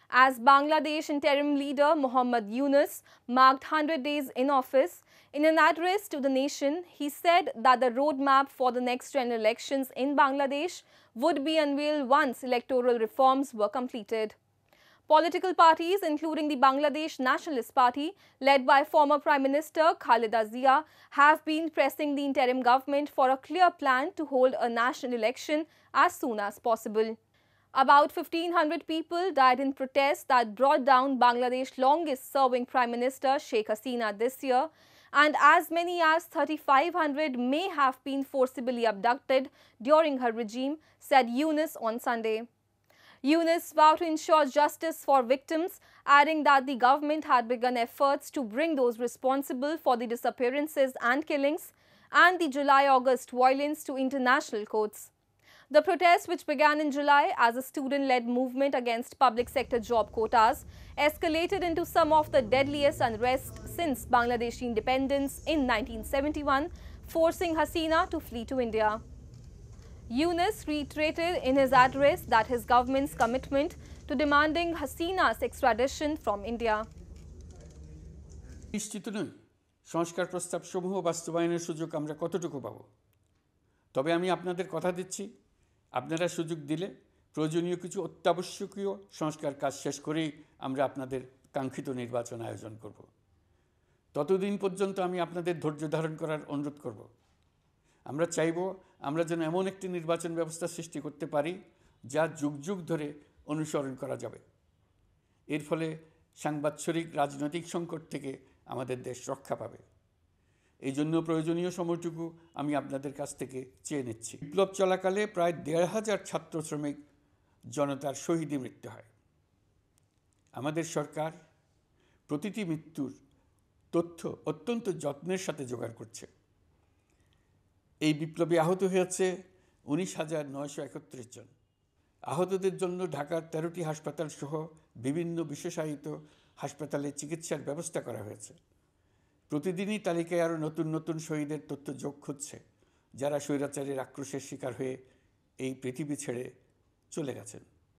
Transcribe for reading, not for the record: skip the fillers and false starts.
as Bangladesh interim leader Muhammad Yunus marked 100 days in office. In an address to the nation, he said that the roadmap for the next general elections in Bangladesh would be unveiled once electoral reforms were completed. Political parties, including the Bangladesh Nationalist Party, led by former Prime Minister Khaleda Zia, have been pressing the interim government for a clear plan to hold a national election as soon as possible. About 1,500 people died in protests that brought down Bangladesh's longest-serving Prime Minister Sheikh Hasina this year, and as many as 3,500 may have been forcibly abducted during her regime, said Yunus on Sunday. Yunus vowed to ensure justice for victims, adding that the government had begun efforts to bring those responsible for the disappearances and killings and the July-August violence to international courts. The protests, which began in July as a student-led movement against public sector job quotas, escalated into some of the deadliest unrest since Bangladeshi independence in 1971, forcing Hasina to flee to India. Yunus reiterated in his address that his government's commitment to demanding Hasina's extradition from India. নিশ্চিত নই সংস্কার প্রস্তাবসমূহ বাস্তবায়নের সুযোগ আমরা কতটুকু পাব। তবে আমি আপনাদের কথা দিচ্ছি, আপনারা সুযোগ দিলে প্রয়োজনীয় কিছু অত্যাবশ্যকীয় সংস্কার কাজ শেষ করেই আমরা আপনাদের কাঙ্ক্ষিত নির্বাচন আয়োজন করব। ততদিন পর্যন্ত আমি আপনাদের ধৈর্য ধারণ করার অনুরোধ করব। আমরা চাইব আমরা যেন এমন একটি নির্বাচন ব্যবস্থা সৃষ্টি করতে পারি যা যুগ যুগ ধরে অনুসরণ করা যাবে। এর ফলে সাংবৎসরিক রাজনৈতিক সংকট থেকে আমাদের দেশ রক্ষা পাবে। এই জন্য প্রয়োজনীয় সময়টুকু আমি আপনাদের কাছ থেকে চেয়ে নিচ্ছি। বিপ্লব চলাকালে প্রায় ১,৫০০ ছাত্র শ্রমিক জনতার শহীদে মৃত্যু হয়। আমাদের সরকার প্রতিটি মৃত্যুর তথ্য অত্যন্ত যত্নের সাথে জোগাড় করছে। এই বিপ্লবে আহত হয়েছে ১৯,৯৩১ জন। আহতদের জন্য ঢাকার ১৩টি হাসপাতাল সহ বিভিন্ন বিশেষায়িত হাসপাতালে চিকিৎসার ব্যবস্থা করা হয়েছে। প্রতিদিনই তালিকায় আরও নতুন নতুন শহীদের তথ্য যোগ হচ্ছে, যারা স্বৈরাচারের আক্রোশের শিকার হয়ে এই পৃথিবী ছেড়ে চলে গেছেন।